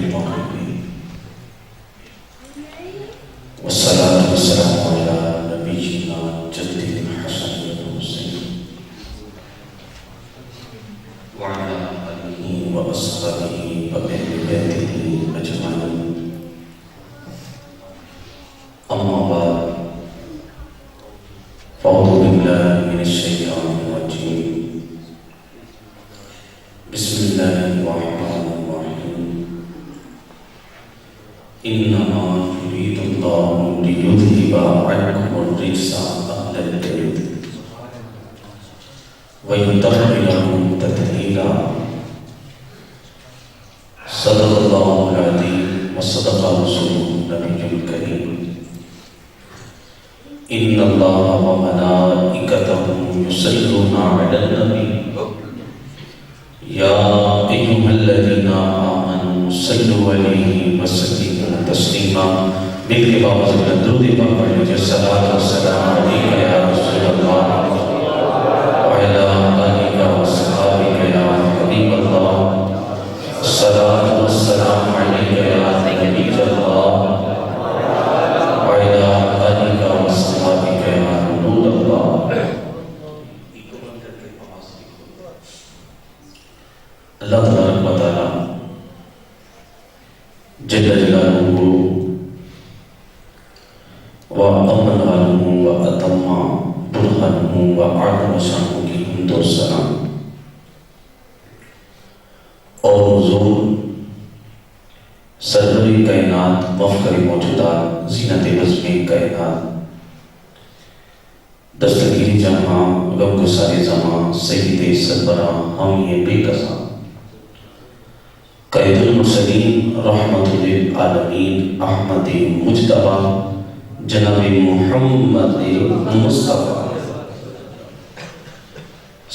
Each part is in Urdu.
المغربين والصلاة والسلام على نبينا جدنا الحسن الحسين وعلى آله وأصحابه وأهل بيته أجمعين. أما بعد فأعوذ بالله من الشيطان الرجيم. بسم الله الرحمن الرحيم. إنما يريد الله ليذهب عنكم الرجس أهل البيت ويطهركم تطهيرا. صدق الله العظيم وصدق رسوله النبي الكريم. إن الله وملائكته يصلون على النبي يا أيها الذين آمنوا صلوا عليه وسلموا تسليما. مثل بابا درود بابا علیہ الصلوۃ والسلام علیک یا رسول اللہ وعلى آلك وصحبه يا حبيب الله. الصلاة والسلام عليك يا نبي الله وعلى آلك وصحبه يا نور الله. اللہ تبارک و تعالی جل جلالہ و امنہ و اتمہ برہانہ و اعظم شانہ کی حمد و ثنا اور حضور سرور کائنات مفخر موجودات زینت بزم کائنات دستگیر جہاں غم گسار زمان سید سربراہ ہم یہ بے قصاں قائد المرسلین رحمت للعالمین احمد مجتبی جناب محمد مصطفیٰ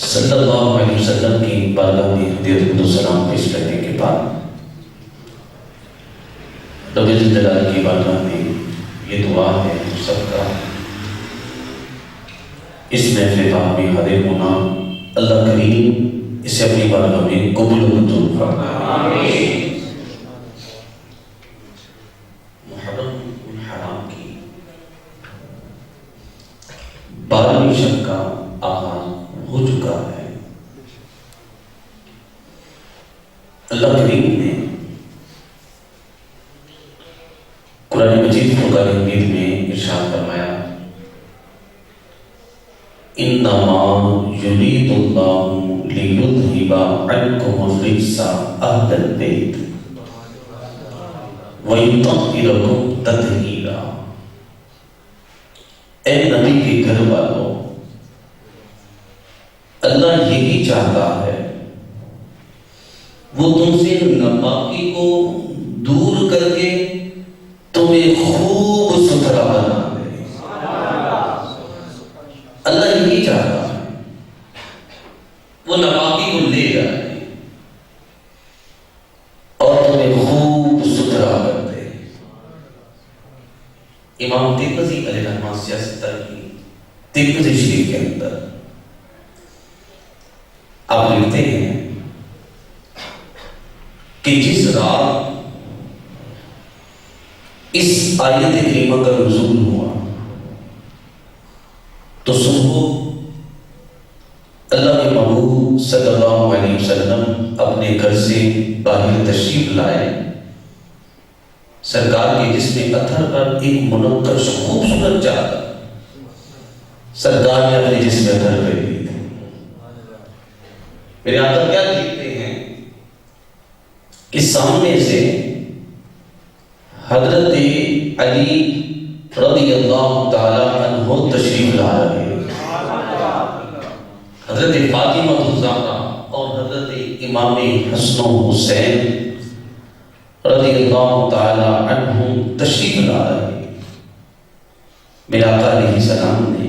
صلی اللہ علیہ وسلم کی بارگاہ میں درود و سلام پیش کرنے کے بعد رب جلال کی بارگاہ میں یہ دعا ہے سب کا اس محفل پاک میں حاضر ہونا اللہ کریم اسے اپنی بارگاہ میں قبول و منظور فرمائے. محرم الحرام کی 12ویں شب کا آغاز ہو چکا ہے. اللہ کریم نے قرآن مجید فرقان حمید میں ارشاد فرمایا انما یرید اللہ لیذہب عنکم الرجس اہل البیت ویطہرکم تطہیرا. اے نبی کے گھر والوں، اللہ یہی چاہتا ہے وہ تم سے ناپاکی کو دور کر کے تمہیں خوب ستھرا بنا دے. اللہ یہی چاہتا ہے وہ ناپاکی کو لے جائے اور تمہیں خوب ستھرا کر دے. امام ترمذی علیہ رحمہ سیاست کی ترمذی شریف کے اندر آپ لکھتے ہیں کہ جس رات اس آیت کریمہ کا نزول ہوا تو صبح اللہ کے محبوب صلی اللہ علیہ وسلم اپنے گھر سے باہر تشریف لائے. سرکار کے جسم اطہر پر ایک منقش خوبصورت چادر سرکار نے اپنے جسم اطہر پہ دی تھی. میرے آقا کیا لکھتے ہیں کہ سامنے سے حضرت علی رضی اللہ تعالی عنہ تشریف لا رہے ہیں. حضرت فاطمہ الزہرا اور حضرت امام حسن و حسین رضی اللہ تعالی عنہ تشریف لا رہے ہیں. میرے آقا علیہ السلام نے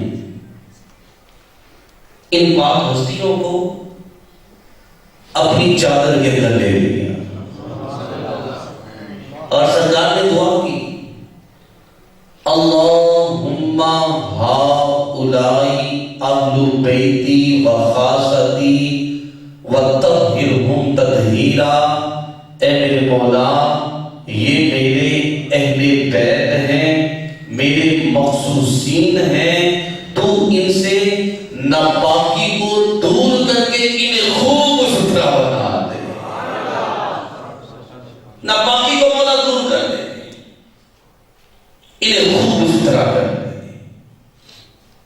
ان پاک ہستیوں کو اپنی چادر کے اندر لے لیا اور سرکار نے دعا کی اللہم ہؤلاء اہل بیتی و خاصتی وطہرہم تطہیرا. اے میرے مولا یہ میرے اہل بیت ہیں، میرے مخصوصین ہیں، تو ان سے ناپاکی کو دور کر کے انہیں خوب ستھرا بنا دے۔ ناپاکی کو مولا دور کر دے، انہیں خوب ستھرا کر دے۔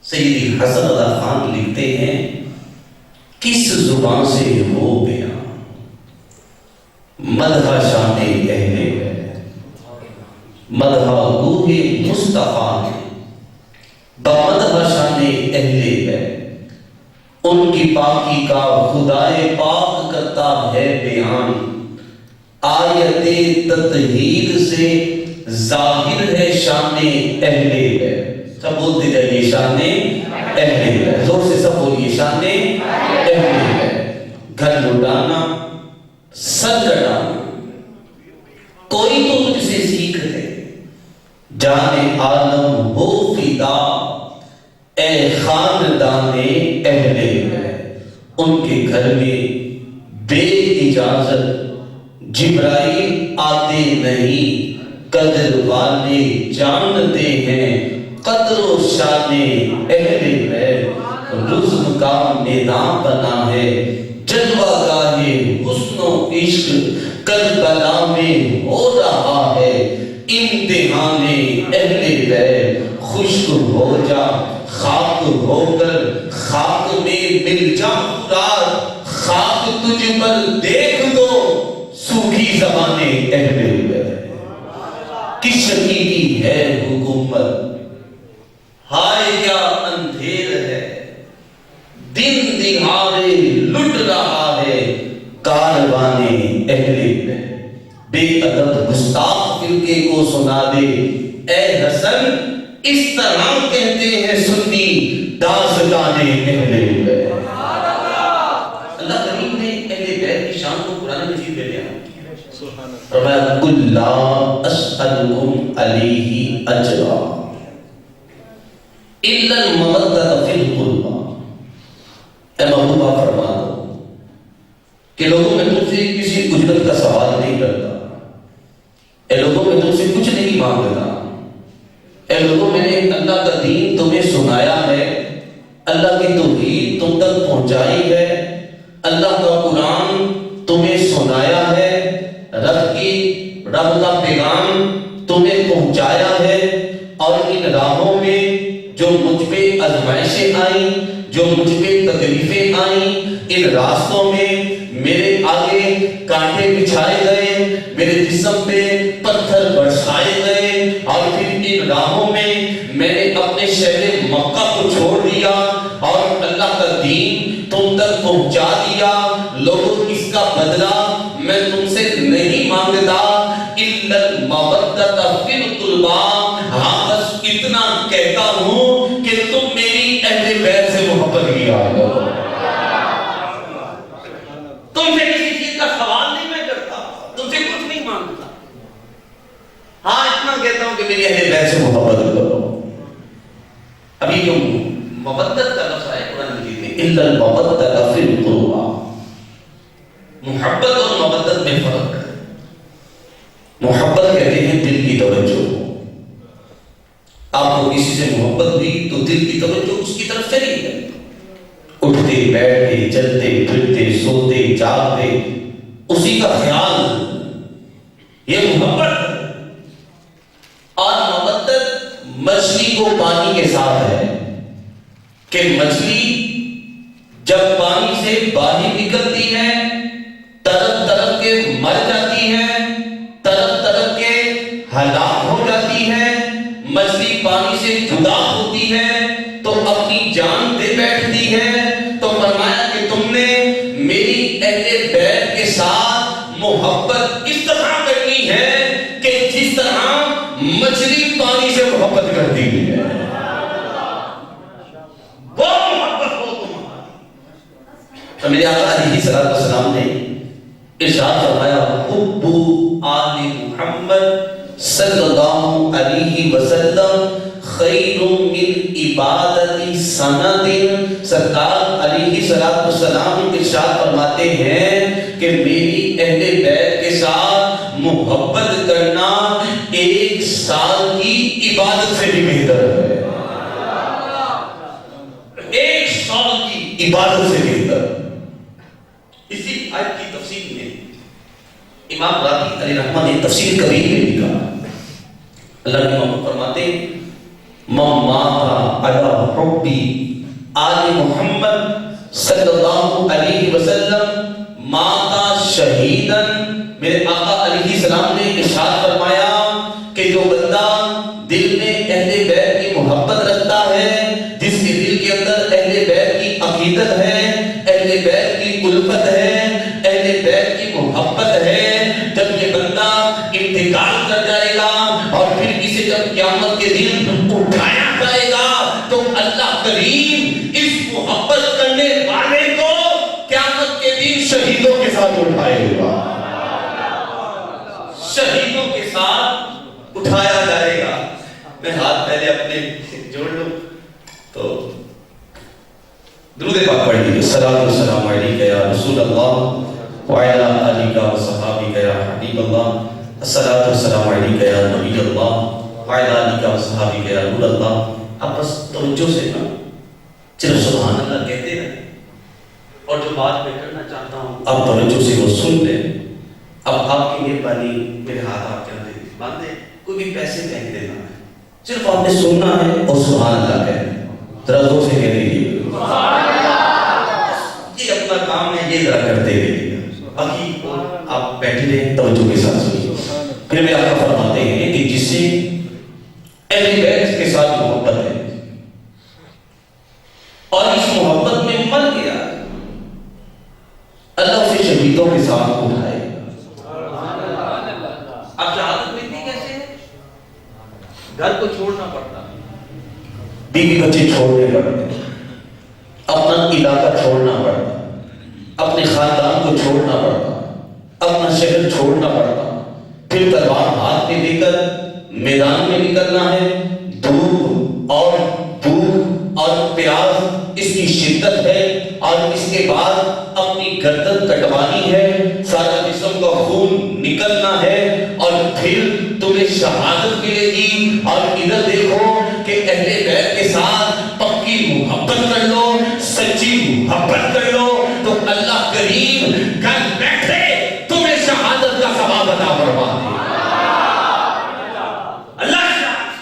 سیدی حسن رضا خان لکھتے ہیں، کس زبان سے ہو بیان مدح شان اہل بیت، مدح گوہ مصطفیٰ نے بمدح شان اہل بیت، ان کی پاکی کا خدائے پاک کرتا ہے بیان، آیت تطہیر سے ظاہر ہے شان اہل بیت۔ سب بولتے جائیے شان اہل بیت، زور سے سب بولیے شان اہل بیت۔ گھر لٹانا، سر کٹانا، کوئی تو مجھ سے سیکھ لے، جان عالم ہو فدا اے خاندان اہل بیت۔ ان کے گھر میں بے اجازت جبرائیل آتے نہیں، قدر والے جانتے ہیں قدر و شان اہل بیت۔ رزم کا میدان بنا ہے جلوہ گاہ حسن و عشق، کربلا میں ہو رہا ہے امتحان اہل بیت۔ خشک ہو جا خاک ہو کر خاک میں مل جا مراد، خاک تجھ پر دیکھ دو سوکھی زبان اہل بیت۔ کس شکیلی ہے حکومت، ہائے کیا اندھیر ہے، دن دہاڑے لٹ رہا ہے کاروان اہل بیت۔ بے ادب گستاخ فرقے کو سنا دے اے حسن، اس طرح کہتے ہیں سنی داستان اہل بیت۔ اللہ کریم نے اہل بیت کی شان کو قرآن مجید میں بیان کیا، فرمایا قل لا اسألکم علیہ اجرا الا المودۃ فی القربی۔ اے محبوبہ فرما دو کہ لوگوں میں تم سے کسی اجرت کا سوال نہیں کرتا، اے لوگوں میں تم سے کچھ نہیں مانگتا، اے لوگوں میں نے اللہ کا دین تمہیں سنایا ہے، اللہ کی توحید تم تک پہنچائی ہے، اللہ کا قرآن تمہیں سنایا ہے، رب کا پیغام تمہیں پہنچایا ہے، اور ان راہوں میں جو مجھ پہ آزمائشیں آئیں، جو مجھ پہ تکلیفیں آئیں، ان راستوں میں میرے آگے کانٹے بچھائے گئے، میرے جسم پہ پتھر برسائے گئے، اور پھر ان راہوں میں میں نے اپنے شہر مکہ کو چھوڑ دیا اور اللہ کا دین تم تک پہنچا دیا۔ لوگوں اس کا بدلہ میں تم سے نہیں مانگتا، الا المودۃ فی القربی، ہاں بس اتنا کہتا ہوں کہ تم میری اہل بیت سے محبت کیا کرو۔ تم سے کسی چیز کا سوال نہیں میں کرتا، تم سے کچھ نہیں مانگتا، ہاں اتنا کہتا ہوں کہ میری اہل بیت سے محبت کرو۔ ابھی جو مودت کا لفظ ہے قرآن مجید میں، الا المودۃ فی القربی، محبت اور مودت میں فرق ہے۔ محبت کہتے ہیں دل کی توجہ، آپ کو کسی سے محبت ہوئی تو دل کی توجہ اس کی طرف چلی گئی، اٹھتے بیٹھتے چلتے پھرتے سوتے جاگتے اسی کا خیال، یہ محبت۔ اور مودت مچھلی کو پانی کے ساتھ ہے کہ مچھلی جب پانی سے باہر نکلتی ہے تڑپ تڑپ کے مر جاتی ہے، تڑپ تڑپ کے ہلاک ہو جاتی ہے، مچھلی پانی سے جدا ہوتی ہے تو اپنی جان دے بیٹھتی ہے۔ تو فرمایا کہ تم نے میری اہل بیت کے ساتھ محبت اس طرح کرنی ہے کہ جس طرح مچھلی پانی سے محبت کرتی ہے، وہ محبت ہو تمہاری۔ تو میرے آقا علیہ السلام نے ارشاد فرمایا حب آل محمد صلی اللہ علیہ وسلم خیر من عبادت سنت۔ سرکار علیہ السلام ارشاد فرماتے ہیں کہ میری اہل بیت کے ساتھ محبت محبت کرنا ایک سال کی عبادت سے بھی بہتر ہے، ایک سال کی عبادت سے بہتر۔ اسی آیت کی تفسیر میں امام راضی علیہ رحمہ نے تفسیر کبیر میں لکھا، اللہ کے محبوب فرماتے ہیں من مات علی حب آل محمد صلی اللہ علیہ وسلم مات شہیدن۔ میرے آقا علیہ السلام نے ارشاد فرمایا کہ جو بندہ دل میں اہل بیت کی محبت رکھتا ہے، جس کے دل کے اندر اہل بیت کی عقیدت ہے، اہل بیت کی الفت ہے، اہل بیت کی محبت ہے، جب یہ بندہ انتقال کر جائے گا اور پھر اسے جب قیامت کے دن اٹھایا جائے گا تو اللہ کریم اس محبت کرنے والے کو قیامت کے دن شہیدوں کے ساتھ اٹھائے گا، شہیدوں کے ساتھ اٹھایا جائے گا۔ میں ہاتھ پہلے اپنے جوڑ لوں تو درود پاک پڑھ لیجیے، الصلاۃ والسلام علیک یا رسول اللہ وعلی آلک وصحابک یا حبیب اللہ، الصلاۃ والسلام علیک یا نبی اللہ وعلی آلک وصحابک یا نور اللہ۔ آپ بس توجہ سے نا صرف سبحان اللہ کہتے رہیں، اور جو بات میں کرنا چاہتا ہوں آپ توجہ سے وہ سن لیں۔ اب آپ کی مہربانی میرے ہاتھ آپ کے اندر باندھ دیں، کوئی بھی پیسے پھینک دینا ہے، صرف آپ نے سننا ہے اور سبحان اللہ کہنا ہے، ذرا زور سے کہہ دیجیے یہ اپنا کام ہے، یہ ذرا کرتے رہیے، باقی آپ بیٹھے رہیں توجہ کے ساتھ سنیے۔ پھر میں آپ کو فرماتے ہیں کہ جس سے اہل بیت کے ساتھ محبت ہے اور اس محبت میں مر گیا، اللہ اسے شہیدوں کے ساتھ اٹھائے۔ اب شہادت ملتی کیسے ہے؟ گھر کو چھوڑنا پڑتا، بیوی بچے چھوڑنے پڑتے، اپنا علاقہ چھوڑنا پڑتا، اپنے خاندان کو چھوڑنا پڑتا، اپنا شہر چھوڑنا پڑتا، پھر تلوار ہاتھ میں لے کر میدان میں نکلنا ہے، دھوپ اور بھوک اور پیاس اس کی شدت ہے، اور اس کے بعد اپنی گردن کٹوانی ہے، سارا جسم کا خون نکلنا ہے، اور پھر تمہیں شہادت ملے گی۔ اور ادھر دیکھو کہ اہل بیت کے ساتھ پکی محبت کر لو، سچی محبت کر لو تو اللہ کریم گھر بیٹھے تمہیں شہادت کا ثواب عطا فرما دے۔ اللہ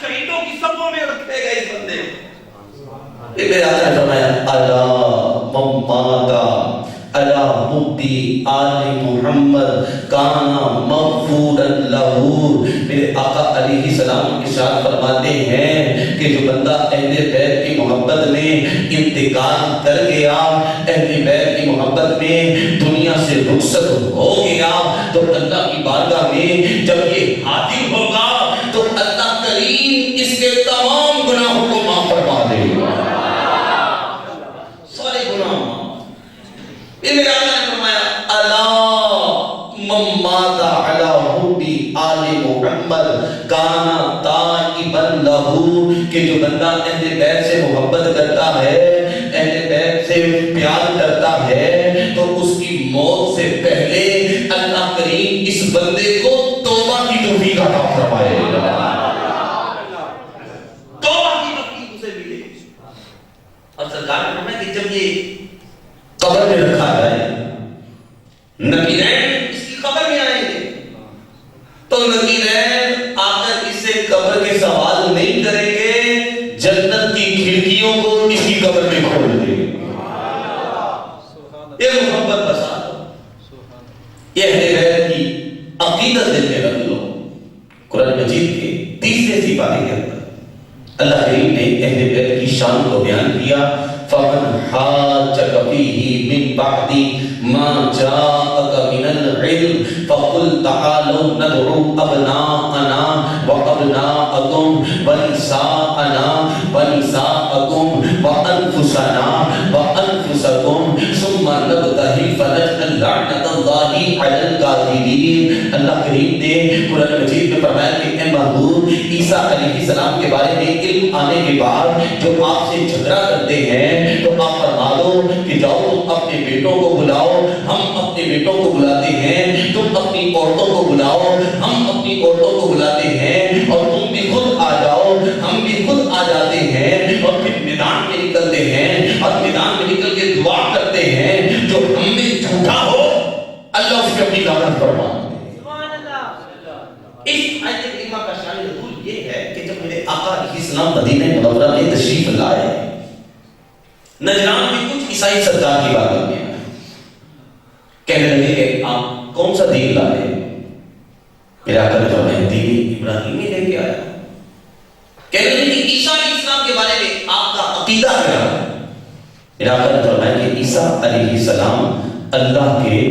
شہیدوں کی صفوں میں رکھے گئے اس بندے کو۔ یہ میرے آقا نے فرمایا الا من مات علی حب آل محمد کان مغفورا لہ۔ میرے آقا علیہ السلام ارشاد فرماتے ہیں کہ جو بندہ اہل بیت کی محبت میں انتقال کر گیا، اہل بیت کی محبت میں دنیا سے رخصت ہو گیا، تو اللہ کی بارگاہ میں جب یہ حاضر ہوگا تو اللہ کریم اس کے تمام گناہوں کو معاف فرما دے گا، سارے گناہ معاف۔ یہ میرے آقا نے فرمایا الا من مات علی حب آل محمد کان تائبا لہ، کہ جو بندہ اہل بیت سے محبت کرتا ہے، اہل بیت سے پیار کرتا ہے، تو اس کی موت سے پہلے اللہ کریم اس بندے کو توبہ کی توفیق عطا فرمائے گا، توبہ کی توفیق اسے ملے گی۔ اور سرکار نے فرمایا کہ جب یہ قبر میں رکھا جائے، نقیرین اس کی قبر میں آئیں گے، تو نقیرین آ کر اس سے قبر کے سوال نہیں کریں گے، جنت کی کھڑکیوں کو اس کی قبر میں کھول دیں گے۔ یہ محبت بسا دو، یہ اہل بیت کی عقیدت دل میں رکھ لو۔ قرآن مجید کے تیسرے سپارے کے اندر اللہ کریم نے اہل بیت کی شان کو بیان کیا، فَمَنْ حَاجَّكَ فِيهِ مِنْ بَعْدِ مَا جَاءَكَ مِنَ الْعِلْمِ فَقُلْ تَعَالَوْا نَدْعُوا أَبْنَاءَنَا وَأَبْنَاءَكُمْ وَنِسَاءَنَا وَنِسَاءَكُمْ وَأَنفُسَنَا وَأَنفُسَكُمْ ثُمَّ نَبْتَهِلْ فَنَجْعَلْ لَعْنَةَ اللَّهِ عَلَى الْكَاذِبِينَ۔ اللہ کریم نے قرآن مجید میں فرمایا کہ اے محبوب، عیسیٰ علیہ السلام کے بارے میں علم آنے کے بعد جو آپ سے جھگڑا کرتے ہیں تو آپ فرما دو کہ جاؤ تم اپنے بیٹوں کو بلاؤ، ہم اپنے بیٹوں کو بلاتے ہیں، تم اپنی عورتوں کو بلاؤ، ہم اپنی عورتوں کو بلاتے ہیں، اور تم بھی خود آ جاؤ، ہم بھی خود آ جاتے ہیں، اور پھر میدان میں نکلتے ہیں، اور میدان میں نکل کے دعا کرتے ہیں، جو ہم میں جھوٹا ہو اللہ اس پہ اپنی لعنت فرما دے۔ اس آیت کریمہ کا شان نزول یہ ہے کہ جب میرے آقا علیہ السلام مدینہ منورہ میں تشریف لائے، نجران میں کچھ عیسائی سرکار کی بات کرتے ہیں، کہنے لگے کہ آپ کون سا دین لائے؟ میرے آقا نے فرمایا دین ابراہیمی لے کے آیا۔ کہنے لگے کہ عیسیٰ علیہ السلام کے بارے میں آپ کا عقیدہ کیا ہے؟ میرے آقا نے فرمایا کہ عیسیٰ علیہ السلام اللہ کے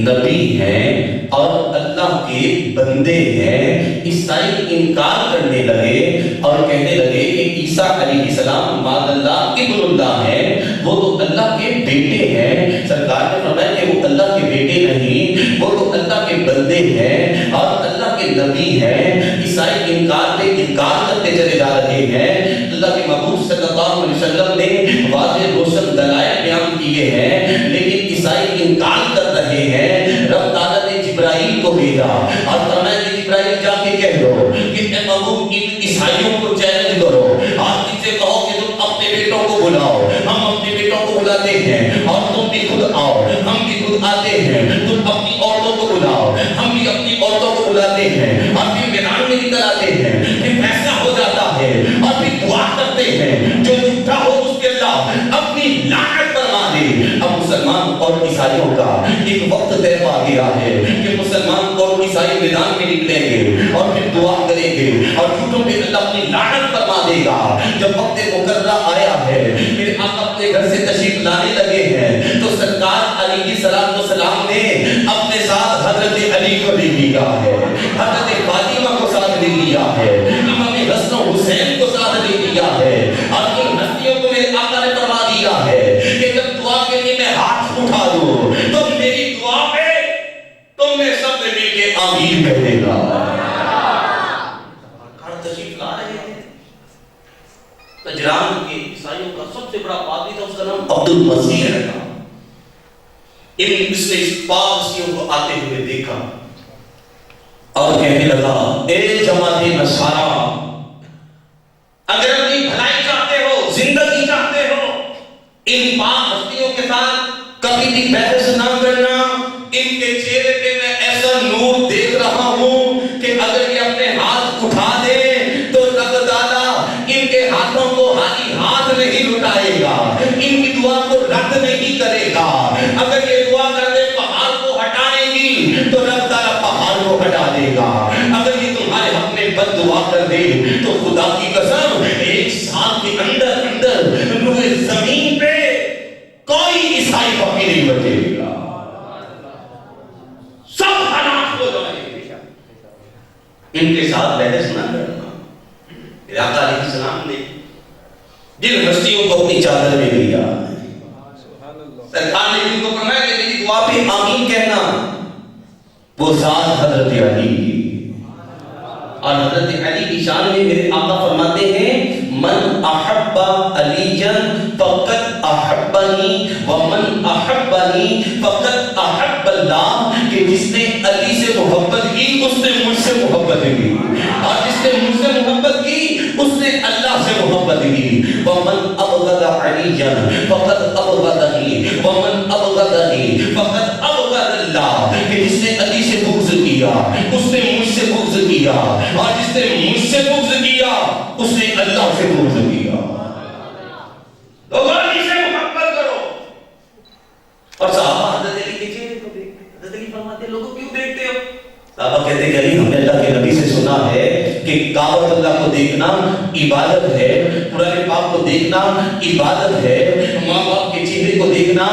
نبی ہیں اور اللہ کے بندے ہیں۔ عیسائی انکار کرنے لگے اور کہنے لگے کہ عیسیٰ علیہ السلام معاذ اللہ ابن اللہ ہیں، وہ تو اللہ کے بیٹے ہیں۔ سرکار نے فرمایا کہ وہ اللہ کے بیٹے نہیں، وہ تو اللہ کے بندے ہیں اور اللہ کے نبی ہیں۔ عیسائی انکار پہ انکار کرتے چلے جا رہے ہیں۔ اللہ کے محبوب صلی اللہ علیہ وسلم نے واضح روشن دلائل بیان کیے ہیں، لیکن عیسائی انکار کر رہے ہیں۔ رب تعالیٰ نے جبرائیل کو بھیجا اور فرمایا کہ جبرائیل جا کے کہہ دو کہ اے محبوب ان عیسائیوں کو چیلنج کرو، آج ان سے کہو کہ تم اپنے بیٹوں کو بلاؤ، ہم اپنے بیٹوں کو بلاتے ہیں، اور تم بھی خود آؤ، ہم بھی خود آتے ہیں، تم اپنی عورتوں کو بلاؤ، ہم بھی اپنی عورتوں کو بلاتے ہیں، اور پھر میدان میں نکل آتے ہیں، پھر فیصلہ ہو جاتا ہے، اور پھر دعا کرتے ہیں، جو جھوٹا ہو اس کے اللہ اپنی لعنت فرما دے۔ اب مسلمان اور عیسائیوں کا ایک وقت طے پا گیا ہے کہ مسلمان اور عیسائی میدان میں نکلیں گے اور پھر دعا کریں گے، اور جھوٹوں پہ اللہ اپنی لعنت فرما دے گا۔ جب وقت مقررہ آیا ہے، پھر آپ اپنے گھر سے تشریف لانے لگے ہیں، تو سرکار علیہ السلام نے اپنے ساتھ حضرت علی کو لے لیا ہے، حضرت فاطمہ کو ساتھ لے لیا ہے، امام حسن و حسین کو ساتھ لے لیا ہے، اور ان ہستیوں کو میرے آقا نے فرما دیا ہے کہ جب دعا کے لیے میں ہاتھ اٹھا دوں تو میری دعا پہ تم نے سب نے مل کے آمین کہے گا۔ گھر تشریف لا رہے ہیں، نجران کے عیسائیوں کا سب سے بڑا پادری تھا، اس کا نام عبد المسیح تھا۔ اس نے اس پادریوں کو آتے ہوئے دیکھا اور کہنے لگا اے جماعت نصارا، اگر اپنی بھلائی چاہتے ہو، زندگی چاہتے ہو، ان پاک ہستیوں کے ساتھ کبھی بھی بحث نہ کرنا۔ ان کے چہرے پہ میں ایسا نور دیکھ رہا ہوں کہ اگر یہ اپنے ہاتھ اٹھا دے تو رب تعالیٰ ان کے ہاتھوں کو خالی ہاتھ نہیں لٹائے گا، ان کی دعا کو رد نہیں کرے گا۔ اگر یہ دعا کر دے پہاڑ کو ہٹانے کی تو رب تعالیٰ پہاڑ کو ہٹا دے گا۔ اگر یہ تمہارے حق میں بد دعا کر دے تو خدا کی قسم ایک سال کے اندر اندر روئے زمین پہ کوئی عیسائی باقی نہیں بچے گا، سب ہلاک ہو جائیں گے۔ ان کے ساتھ بحث نہ کرنا۔ میرے آقا علیہ السلام نے جن ہستیوں کو اپنی چادر میں لیا، سرکار نے ان کو فرمایا کہ میری دعا پہ آمین کہنا، وہ ذات حضرت علی، اور حضرت علی کی شان میں میرے آقا فرماتے ہیں من احب علی فقط احبنی ومن احبنی فقط احب اللہ، کہ جس نے علی سے محبت کی اس نے مجھ سے محبت کی، اور جس نے مجھ سے محبت کی اس نے اللہ سے محبت کی۔ ومن ابغض علی فقط ابغضنی ومن ابغضنی فقط ابغض اللہ، کہ جس نے علی سے بغض کیا اس نے مجھ سے بغض کیا، اور جس نے مجھ سے بغض کیا اس نے اللہ سے بغض کیا۔ لوگ علی سے محبت کرو۔ اور صحابہ حضرت علی کے چہرے کو دیکھتے، حضرت علی فرماتے ہیں لوگوں کیوں دیکھتے ہو؟ صحابہ کہتے ہیں کہ علی ہم نے اللہ کے نبی سے سنا ہے کہ کعبۃ اللہ کو دیکھنا عبادت ہے، قرآن پاک کو دیکھنا عبادت ہے، ماں باپ کے چہرے کو دیکھنا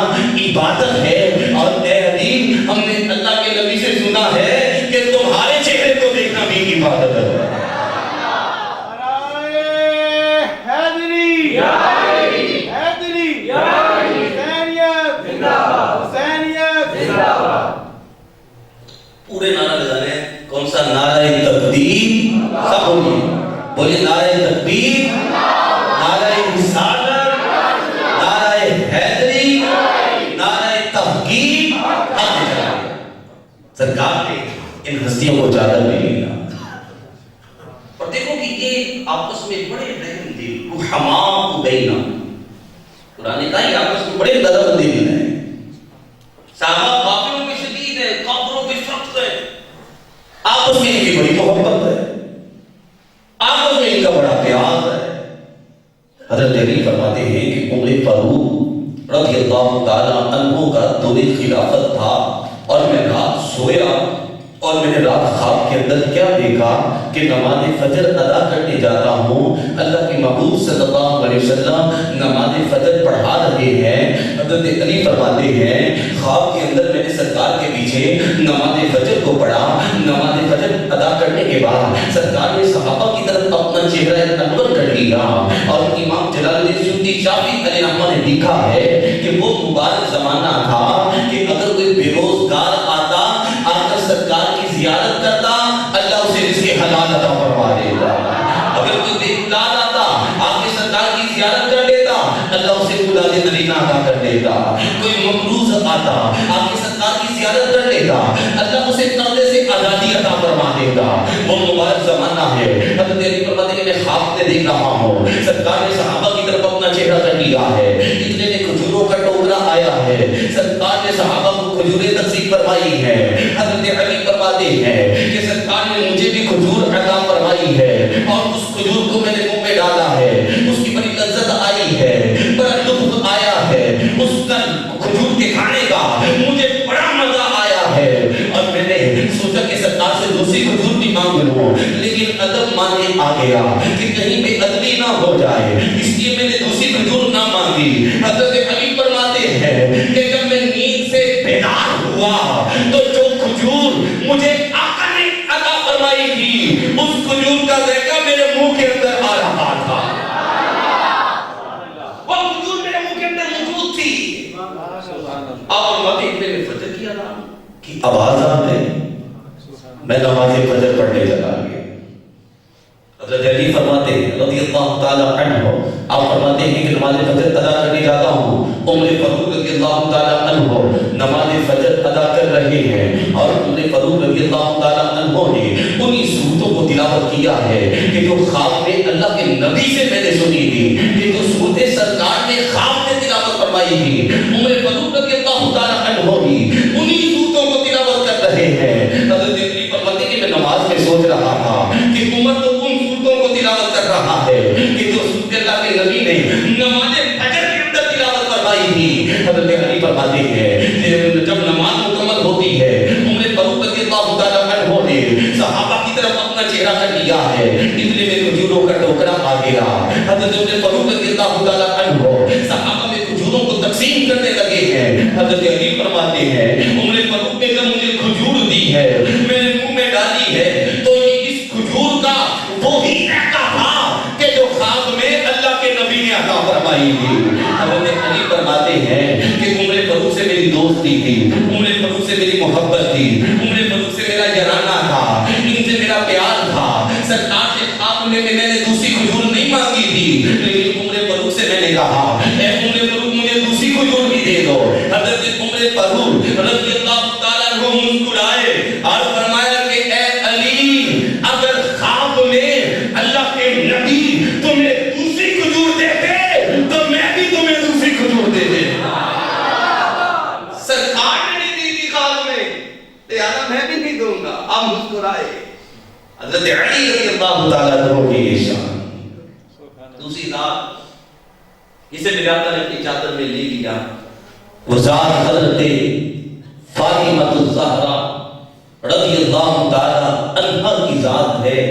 عبادت ہے، اور اے علی ہم نے اللہ کے نبی سے سنا ہے کہ تمہارے چہرے کو دیکھنا بھی عبادت ہے۔ پورے نعرہ لگا رہے ہیں، کون سا نعرہ تکبیر؟ سب بولیے نعرہ تکبیر، نعرہ رسالت، نعرہ حیدری، نعرہ تحقیق۔ سرکار نے ان ہستیوں کو چادر میں لینا. اور دیکھو کہ یہ آپس میں بڑے رحم دل رحماء بینا، قرآن نے کہا یہ آپس میں بڑے نرم دل ہیں. صحابہ کافروں پہ شدید ہے، کافروں پہ سخت ہے، آپس میں ان کی بڑی محبت ہے، آپس میں ان کا بڑا پیار ہے. حضرت علی فرماتے ہیں کہ عمر فاروق رضی اللہ تعالیٰ عنہ کا دور خلافت تھا اور میں رات سویا اور میں نے رات خواب کے اندر کیا دیکھا کہ نماز فجر ادا کرنے جاتا ہوں. اللہ کے محبوب صلی اللہ علیہ وسلم نماز فجر پڑھا رہے ہیں. حضرت علی فرماتے ہیں خواب کے اندر میں نے سرکار کے پیچھے نماز فجر کو پڑھا. نماز فجر ادا کرنے کے بعد سرکار نے صحابہ کی طرف اپنا چہرہ انور کر لیا اور امام جلال الدین سیوطی شافعی علیہ رحمہ نے لکھا ہے کہ وہ مبارک زمانہ تھا کہ اگر کوئی بے روزگار آتا آ کر سرکار کی زیارت کرتا اللہ اسے رزق حلال عطا فرما دیتا. اگر کوئی بے اولاد آتا آ کے سرکار کی زیارت کر لیتا اللہ اسے اولاد نرینہ عطا کر دیتا. کوئی مقروض آتا آ کے سرکار کی زیارت کر لیتا اللہ اسے قرضے سے آزادی عطا فرما دیتا. وہ مبارک زمانہ ہے. حضرت علی فرماتے ہیں کہ میں خواب میں دیکھ رہا ہوں سرکار نے صحابہ کی طرف اپنا چہرہ کر لیا ہے. اتنے میں کھجوروں کا ٹوکرا آیا ہے. سرکار نے صحابہ کو کھجوریں تقسیم فرمائی ہے. حضرت علی فرماتے ہیں کہ سرکار نے مجھے بھی کھجور عطا فرمائی ہے اور اس کھجور کو میں نے منہ میں ڈالا ہے. اس کی بڑی لذت آئی ہے، بڑا لطف آیا ہے اس کا کھجور کے کھانے کا. مجھے بڑا مزہ آیا ہے اور میں نے سوچا کہ سرکار سے دوسری کھجور بھی مانگ لوں، لیکن ادب ماننے آ گیا کہ کہیں بے ادبی نہ ہو جائے، اس لیے میں نے دوسری کھجور نہ مانگی. حضرت علی فرماتے ہیں کہ جب میں نیند سے بیدار ہوا تو جو کھجور مجھے آقا نے عطا فرمائی تھی اس کھجور کا ذائقہ میرے منہ کے اندر آ رہا تھا. وہ کھجور میرے منہ کے اندر موجود تھی. اور مبین میں فجر کی اذان کی آواز آ گئی، میں نماز فجر پڑھنے لگا. حضرت علی فرماتے ہیں رضی اللہ تعالیٰ عنہ، آپ فرماتے ہیں کہ نماز فجر ادا کرنے جاتا ہوں. عمر فاروق رضی اللہ تعالیٰ عنہ نماز فجر ادا کر رہے ہیں اور عمر فاروق رضی اللہ تعالیٰ عنہ نے انہی صورتوں کو تلاوت کیا ہے کہ جو خواب میں اللہ کے نبی سے میں نے سنی تھی، کہ جو صورتیں سرکار نے خواب میں تلاوت فرمائی تھی. عمر فاروق رضی اللہ تعالیٰ عنہ بھی انہی صورتوں کو تلاوت کر رہے ہیں. حضرت علی فرماتے ہیں کہ میں نماز میں سوچ رہا تھا کہ عمر تو کو تلاوت کر رہا ہے کہ جو سورت اللہ کے نبی نے نماز فجر کے اندر تلاوت فرمائی تھی. حضرت علی فرماتے ہیں جب نماز مکمل ہوتی ہے عمر فاروق رضی اللہ تعالیٰ عنہ نے صحابہ کی طرف اپنا چہرہ کر لیا ہے. اتنے میں کھجوروں کا ٹوکرا آ گیا. حضرت عمر فاروق رضی اللہ تعالیٰ عنہ صحابہ میں کھجوروں کو تقسیم کرنے لگے ہیں. حضرت علی فرماتے ہیں عمر فاروق نے جب مجھے کھجور دی ہے میں نے منہ میں ڈالی ہے تو اس کھجور کا وہی ذائقہ تھا کہ جو خواب میں اللہ کے نبی نے عطا فرمائی تھی. حضرت علی فرماتے ہیں کہ عمر فاروق سے میری دوستی تھی، عمر فاروق سے میری محبت تھی، عمر فاروق سے میرا جرانہ تھا، ان سے میرا پیار تھا. سرکار سے خواب میں نے دوسری کھجور نہیں مانگی تھی، لیکن عمر فاروق سے میں نے کہا اے عمر فاروق مجھے دوسری کھجور بھی دے دو. حضرت عمر فاروق رضی اللہ تعالیٰ عنہ مسکرائے اور فرمایا کہ اے علی اگر خواب میں اللہ کے نبی تمہیں دوسری کھجور دیتے تو میں بھی تمہیں دوسری کھجور دے دیتا. سرکار نے نہیں دی تھی خواب میں، لہذا میں بھی نہیں دوں گا. آپ مسکرائے. حضرت علی رضی اللہ تعالیٰ عنہ کی شان. دوسری ذات جسے بلاتا نے اپنی چادر میں لے لیا وہ ذات حضرت فاطمہ الزہرا رضی اللہ تعالیٰ عنہ کی ذات ہے.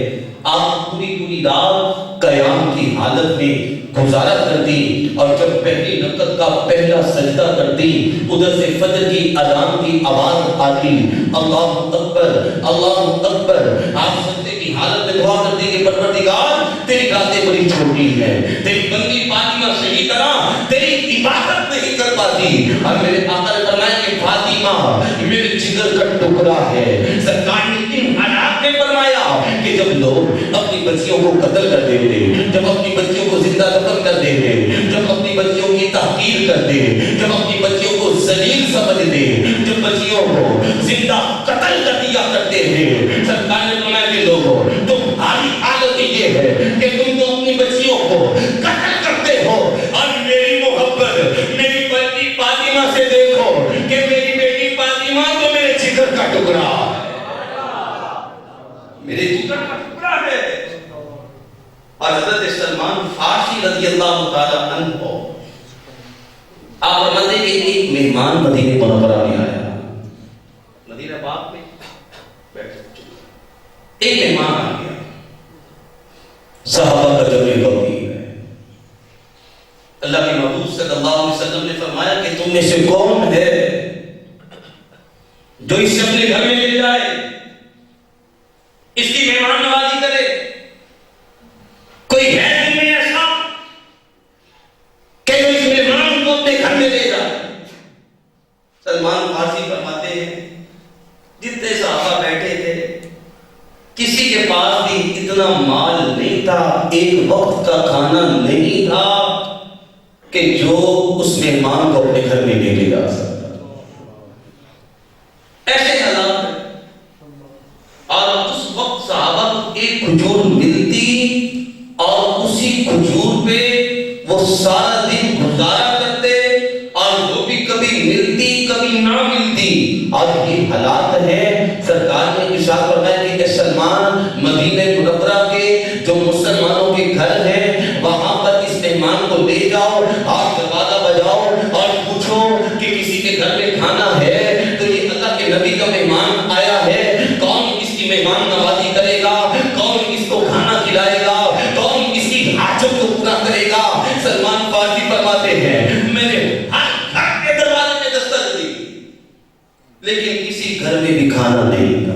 آپ پوری رات قیام کی حالت میں گزارا کرتی اور جب پہلی رکعت کا پہلا سجدہ کرتی ادھر سے فجر کی اذان کی آواز آتی اللہ اکبر اللہ اکبر. آپ سجدے کی حالت میں دعا کرتے کہ پروردگار تیری راتیں بڑی چھوٹی ہیں، تیری بندی فاطمہ صحیح طرح تیری عبادت نہیں کر پاتی. اور میرے آقا نے فرمایا کہ فاطمہ میرے جگر کا ٹکڑا ہے. سرکار نے ان حالات میں فرمایا کہ جب لوگ اپنی بچیوں کو قتل کر دیتے، جب اپنی بچیوں کو زندہ دفن کر دیتے، جب اپنی بچیوں کی تحقیر کرتے، جب اپنی بچیوں کو ذلیل سمجھتے، جب بچیوں کو زندہ قتل کر دیا کرتے تھے. سرکار نے فرمایا کہ لوگوں تمہاری حالت یہ ہے کہ تم تو اپنی بچیوں کو قتل کرتے ہو اور میری محبت میری بیٹی فاطمہ سے دیکھو کہ میری بیٹی فاطمہ تو میرے جگر کا ٹکڑا میرے جگر کا ٹکڑا ہے. اور حضرت سلمان فارسی رضی اللہ تعالی عنہ آپ فرماتے ہیں کہ ایک مہمان مدینہ منورہ میں آیا. مدینہ پاک میں بیٹھے ایک مہمان آ گیا. صحابہ کا جمع ہوئی ہے. اللہ کے محبوب صلی اللہ علیہ وسلم نے فرمایا کہ تم میں سے کون ہے جو اسے اپنے گھر میں لے جائے, اس کی مہمان نوازی کرے. کوئی ہے تم میں ایسا کہ جو اس مہمان کو اپنے گھر میں لے جائے؟ سلمان فارسی فرماتے ہیں جتنے صحابہ بیٹھے تھے کسی کے پاس بھی اتنا مال نہیں تھا, ایک وقت کا کھانا نہیں تھا کہ جو اس مہمان کو اپنے گھر میں لے جا سکتا. ایسے حالات ہیں. اور اس وقت صحابہ کو ایک کھجور ملتی اور اسی کھجور پہ وہ سارا دن گزارا کرتے, اور وہ بھی کبھی ملتی کبھی نہ ملتی. اور یہ حالات ہے. سرکار نے ارشاد فرمایا کہ سلمان مدینہ منورہ کے جو مسلمانوں کے گھر ہیں وہاں پر اس مہمان کو لے جاؤ اور دروازہ بجاؤ اور پوچھو کہ کسی کے گھر میں کھانا ہے تو یہ اللہ کے نبی کا مہمان آیا ہے, کون اس کی مہمان نوازی کرے گا, کون اس کو کھانا کھلائے گا, کون اس کی حاجت کو پورا کرے گا. سلمان فارسی فرماتے ہیں میں نے ہر گھر کے دروازے میں دستک دی لیکن کسی گھر میں بھی کھانا نہیں تھا.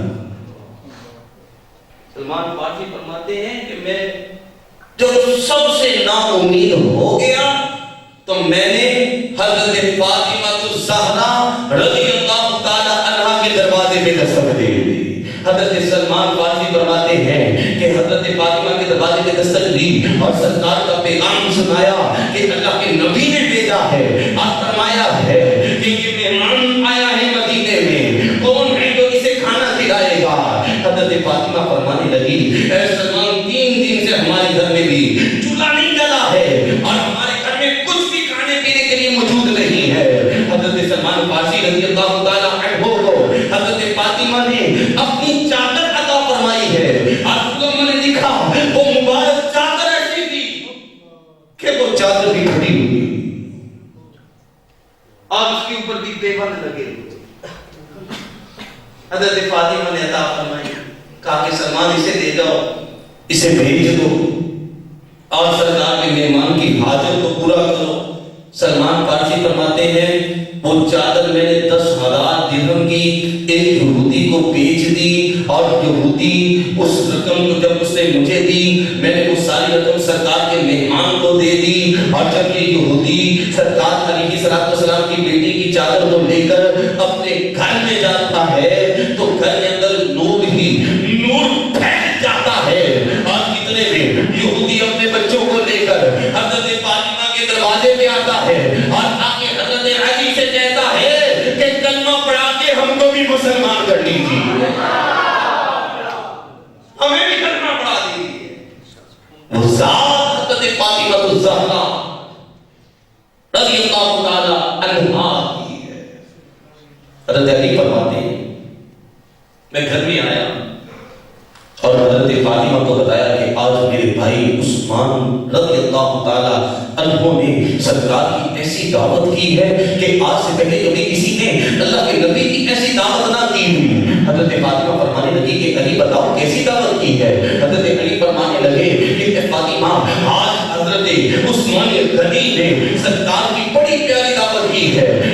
سلمان فارسی فرماتے ہیں کہ میں جب سب سے نا امید ہو گیا تو میں نے حضرت فاطمہ الزہرا رضی اللہ تعالی عنہا کے دروازے پہ دستک دے دی. حضرت سلمان فارسی فرماتے ہیں کہ حضرت فاطمہ کے دروازے پہ دستک دی اور سرکار کا پیغام سنایا کہ اللہ کے نبی نے بھیجا ہے اور فرمایا ہے کہ یہ مہمان آیا ہے مدینے میں, کون ہے جو اسے کھانا کھلائے گا. حضرت فاطمہ فرمانے لگی اے سلمان 3 دن سے ہمارے گھر میں بھی چولہا نہیں جلا ہے اور ہمارے گھر میں کچھ بھی کھانے پینے کے لیے موجود نہیں ہے. حضرت سلمان فارسی رضی اللہ تعالیٰ عنہ کو حضرت فاطمہ نے اپنی چادر عطا فرمائی ہے اور علماء نے لکھا وہ مبارک چادر ایسی تھی کہ وہ چادر بھی کھڑی ہوئی اور اس کے اوپر بھی دیوان لگے ہوئے. حضرت فاطمہ نے عطا فرمائی, کہا کہ سلمان اسے دے جاؤ, اسے بھیج دو اور سرکار کے مہمان کی حاجت کو پورا کرو. سلمان فارسی فرماتے ہیں وہ چادر میں نے 10,000 درہم کی ایک یہودی کو بیچ دی اور یہودی اس رقم کو جب اس نے مجھے دی میں نے وہ ساری رقم سرکار کے مہمان کو دے دی. اور جب یہ یہودی سرکار علیہ السلام کی بیٹی کی چادر کو لے کر اپنے گھر میں جاتا ہے تو گھر کے اندر نور ہی نور پھیل جاتا ہے. اور کتنے میں یہودی اپنے بچوں کو لے کر حضرت فاطمہ کے دروازے پہ آتا ہے اور آ کے حضرت علی سے کہتا ہے کہ کلمہ پڑھا کے ہم کو بھی مسلمان کر لیجیے, ہمیں بھی کلمہ پڑھا دیجیے. وہ ذات حضرت فاطمہ الزہرا رضی اللہ تعالی عنہا کی ہے. حضرت علی فرماتے ہیں میں گھر میں آیا اور حضرت فاطمہ کو بتایا کہ آج میرے بھائی عثمان رضی اللہ تعالی عنہ نے سرکار کی ایسی دعوت کی ہے کہ آج سے پہلے کبھی کسی نے اللہ کے نبی کی ایسی دعوت نہ کی ہوئی. حضرت فاطمہ فرمانے لگی کہ علی بتاؤ کیسی دعوت کی ہے. حضرت علی فرمانے لگے کہ فاطمہ آج حضرت عثمان غنی نے سرکار کی بڑی پیاری دعوت کی ہے.